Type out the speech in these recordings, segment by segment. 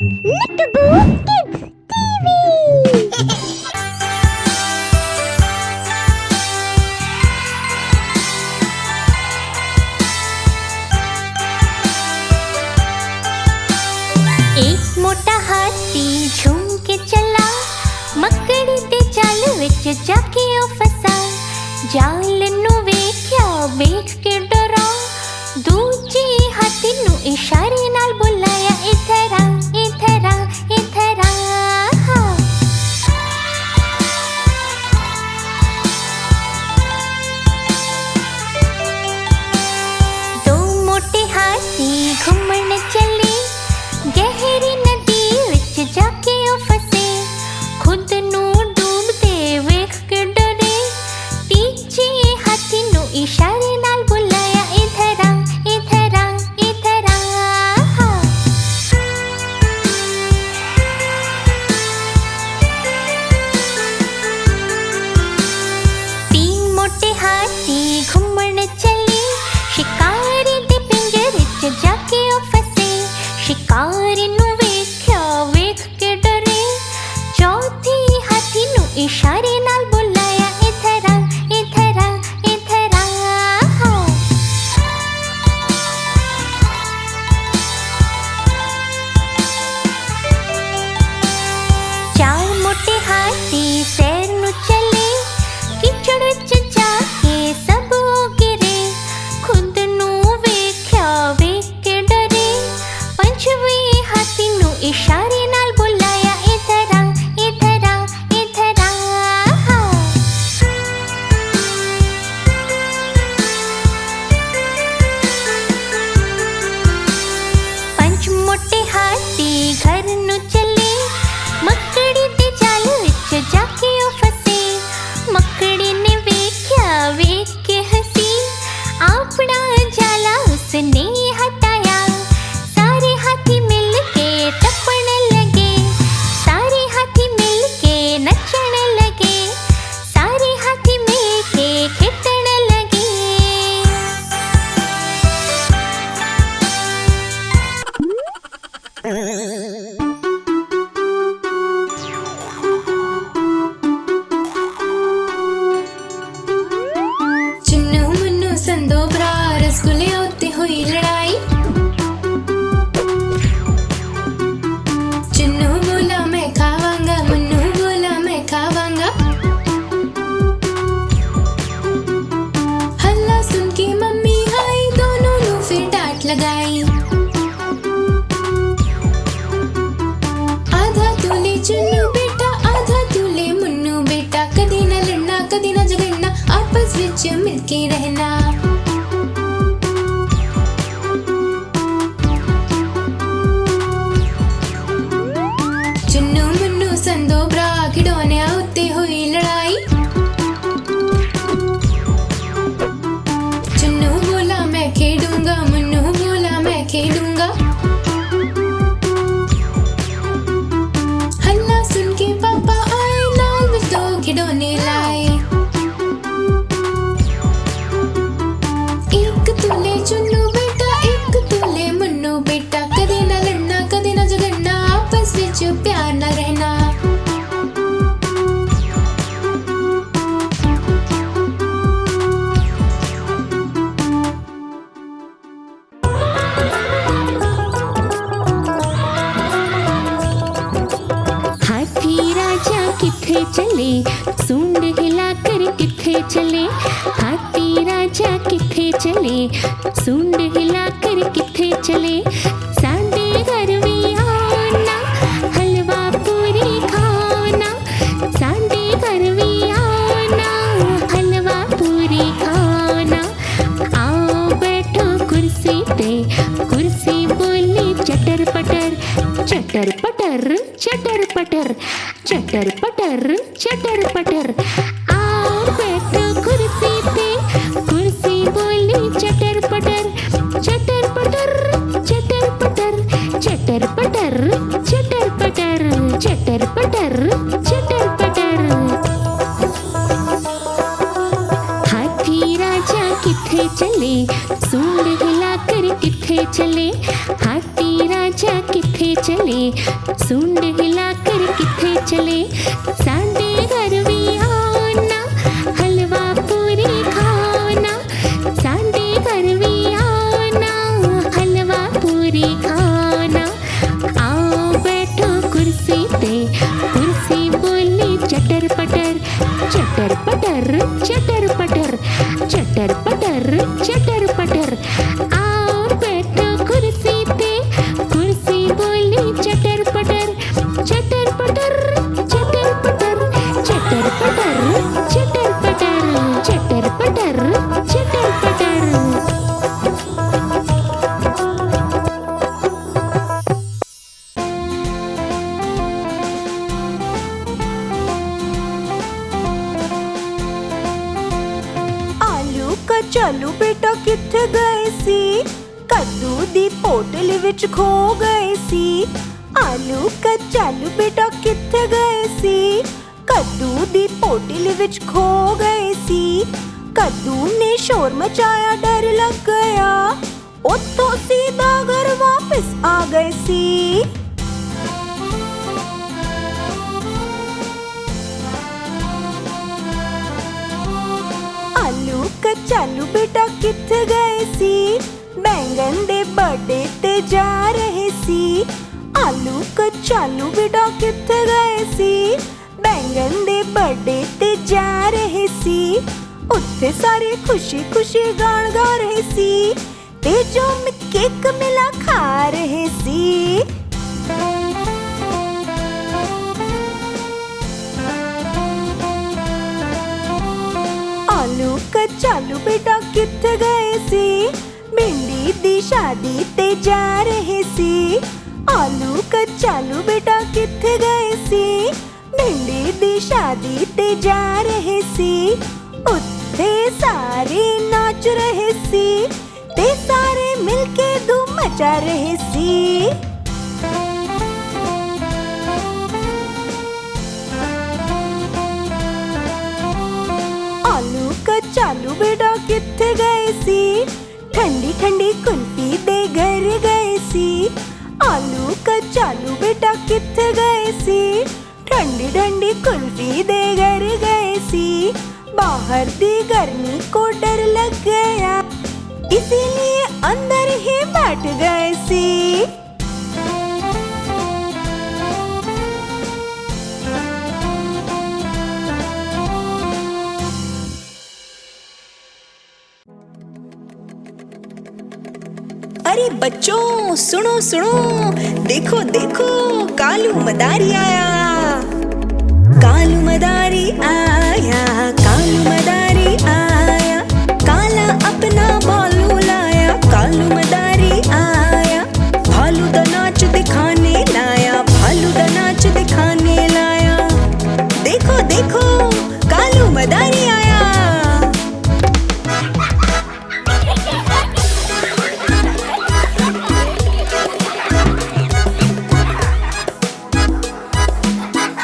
Nickaboo Kids TV! एक मोटा हाथी झूम के चला, मकड़ी दे जाल विच जाके ओ फसा। जाल नू वेख्या वेख के डरा, दूजे हाथी नू इशारे नाल बुलाया, इधर आ इधर आ इधर आ। दो मोटे हाथी घूमन चले, गहरी नदी विच जाके ओ फसे। खुद नू डूबते वेख के डरे, तीजे हाथी नू इशारे नाल बुलाया, इधर आ इधर आ इधर आ। तीन मोटे हाथी घूमन चले, शिकारी दे पिंजरे च जाके ओ फसे। शिकारी नू वेख्या वेख के डरे, चौथे हाथी नू इशारे नाल बुलाया, इधर आ इधर आ इधर आ। चार मोटे हाथी सैर नू चले, कीचड़ विच जाके सब ओ गिरे। खुद नू वेख्या वेख के डरे, पंचवें हाथी नू इशारे नाल बुलाया, इधर आ इधर आ इधर आ। पंच मोटे हाथी घर नू चले, मकड़ी दे जाल विच जाके ओ फसे। मकड़ी ने वेख्या वेख के हसी, अपना जाला उसने हटाया। सारे हाथी मिल के टप्पण लगे, सारे हाथी मिल के नचण लगे, सारे हाथी मिल के खेतण लगे। चुन्नू मुन्नू संदो भरा, रसगुल्ले होते हुई लड़ाई। चुन्नू बोला मैं खावांगा, मुन्नू बोला मैं खावांगा। हल्ला सुन के मम्मी आई, दोनों ने फिर डांट लगाई। आधा तू ले चुन्नू बेटा, आधा तू ले मुन्नू बेटा। कदी ना लड़ना कदी ना झगड़ना, आपस विच मिलके रहना। चुन्नू मुन्नू संदो भरा, खिडौनियां उत्ते हुई लड़ाई। चुन्नू बोला मैं खेडूंगा, मुन्नू बोला मैं खेडूंगा। हल्ला सुन के पापा आए, नाल विच दो खिडौने लाए। एक तू ले चुन्नू बेटा, एक तू ले मुन्नू बेटा। कदे ना लड़ना कदे ना झगड़ना, आपस विच प्यार ना रहना। हाथी राजा किथे चले, सूंड हिलाकर किथे चले। हाथी राजा किथे चले, सूंड हिलाकर किथे चले। साडे घर भी आना, हलवा पूरी खाना। साडे घर भी आना, हलवा पूरी खाना। आओ बैठो कुर्सी पे, कुर्सी बोली चटर पटर, चटर पटर चटर पटर, चटर पटर चटर पटर। आओ बैठो कुर्सी पे, कुर्सी बोली चटर पटर, चटर पटर चटर पटर, चटर पटर चटर पटर, चटर पटर चटर पटर। हाथी राजा किथे चले, सूंड हिलाकर किथे चले। हाथी राजा किथे किथे चले, सूंड हिलाकर किथे चले। साडे घर भी आना, हलवा पूरी खाना। साडे घर भी आना, हलवा पूरी खाना। आओ बैठो कुर्सी पे, कुर्सी बोली चटर पटर, चटर पटर चटर पटर, चटर पटर चटर पटर। आओ बैठो कुर्सी पे, कुर्सी बोली चटर पटर, चटर पटर चटर पटर, चटर पटर चटर पटर, चटर पटर चटर पटर। ਕਚਾਲੂ ਬੇਟਾ ਕਿੱਥੇ ਗਏ ਸੀ, ਕੱਦੂ ਦੀ ਪੋਟਲੀ ਵਿੱਚ ਖੋ ਗਏ ਸੀ। ਆਲੂ ਕਚਾਲੂ ਬੇਟਾ ਕਿੱਥੇ ਗਏ ਸੀ, ਕੱਦੂ ਦੀ ਪੋਟਲੀ ਵਿੱਚ ਖੋ ਗਏ ਸੀ। ਕੱਦੂ ਨੇ ਸ਼ੋਰ ਮਚਾਇਆ, ਡਰ ਲੱਗ ਗਿਆ, ਉੱਥੋਂ ਸਿੱਧਾ ਘਰ ਵਾਪਸ ਆ ਗਏ ਸੀ। ਆਲੂ ਕਚਾਲੂ ਬੇਟਾ ਕਿੱਥੇ ਗਏ ਸੀ, ਬੈਂਗਨ ਦੇ ਬਰਥਡੇ ਤੇ ਜਾ ਰਹੇ ਸੀ। ਆਲੂ ਕਚਾਲੂ ਬੇਟਾ ਕਿੱਥੇ ਗਏ ਸੀ, ਬੈਂਗਨ ਦੇ ਬਰਥਡੇ ਤੇ ਜਾ ਰਹੇ ਸੀ। ਉੱਥੇ ਸਾਰੇ ਖੁਸ਼ੀ ਖੁਸ਼ੀ ਗਾਣ ਗਾ ਰਹੇ ਸੀ, ਤੇ ਜੋ ਕੇਕ ਮਿਲਾ ਖਾ ਰਹੇ ਸੀ। ਆਲੂ ਕਚਾਲੂ ਬੇਟਾ ਕਿੱਥੇ ਗਏ ਸੀ, ਭਿੰਡੀ ਦੀ ਸ਼ਾਦੀ ਤੇ ਜਾ ਰਹੇ ਸੀ। ਆਲੂ ਕਚਾਲੂ ਬੇਟਾ ਕਿੱਥੇ ਗਏ ਸੀ, ਭਿੰਡੀ ਦੀ ਸ਼ਾਦੀ ਤੇ ਜਾ ਰਹੇ ਸੀ। ਉੱਥੇ ਸਾਰੇ ਨਾਚ ਰਹੇ ਸੀ, ਤੇ ਸਾਰੇ ਮਿਲ ਕੇ ਧੂਮ ਮਚਾ ਰਹੇ ਸੀ। ਆਲੂ ਕਚਾਲੂ ਬੇਟਾ ਕਿੱਥੇ ਗਏ ਸੀ, ਠੰਡੀ ਠੰਡੀ ਕੁਲਫੀ ਦੇ ਘਰ ਗਏ ਸੀ। ਆਲੂ ਕਚਾਲੂ ਬੇਟਾ ਕਿੱਥੇ ਗਏ ਸੀ, ਠੰਡੀ ਠੰਡੀ ਕੁਲਫੀ ਦੇ ਘਰ ਗਏ ਸੀ। बाहर दी गर्मी को डर लग गया, इसीलिए अंदर ही बैठ गए सी। अरे बच्चों सुनो सुनो, देखो देखो कालू मदारी आया, कालू मदारी आया, कालू मदारी आया। काला अपना भालू लाया, कालू मदारी आया। भालू दा नाच दिखाने लाया, भालू दा नाच दिखाने लाया। देखो देखो कालू मदारी आया।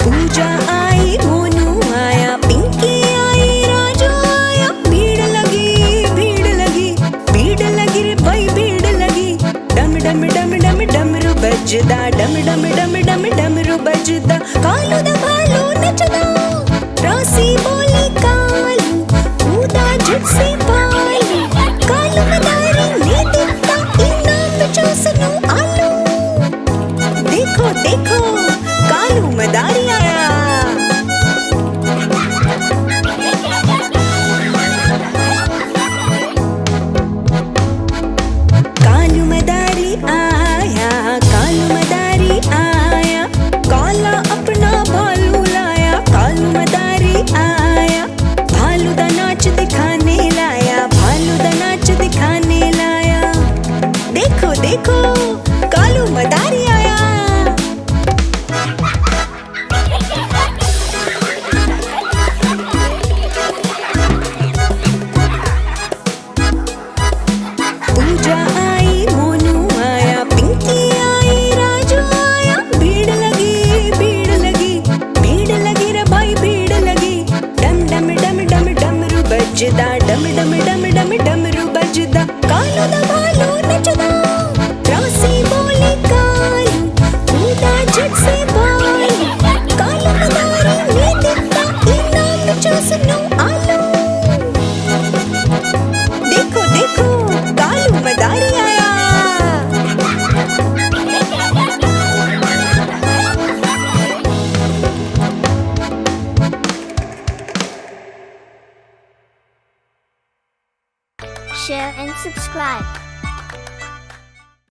पूजा आई, मोनू आया, पिंकी आई, राजू आया। भीड़ लगी रे भाई भीड़ लगी। डम डम डम डम डमरू बजदा, डम डम डम डम डमरू बजदा। कालू दा भालू नचदा, रासी बोली कालू, कूदा झट से पालू। कालू मदारी ने दिता इनाम विच उसनू आलू। देखो देखो कालू मदारी आया। कालू मदारी आया, कालू मदारी आया। काला अपना भालू लाया, कालू मदारी आया। भालू दा नाच दिखाने लाया, भालू दा नाच दिखाने लाया। देखो देखो कालू मदारी आया। share and subscribe.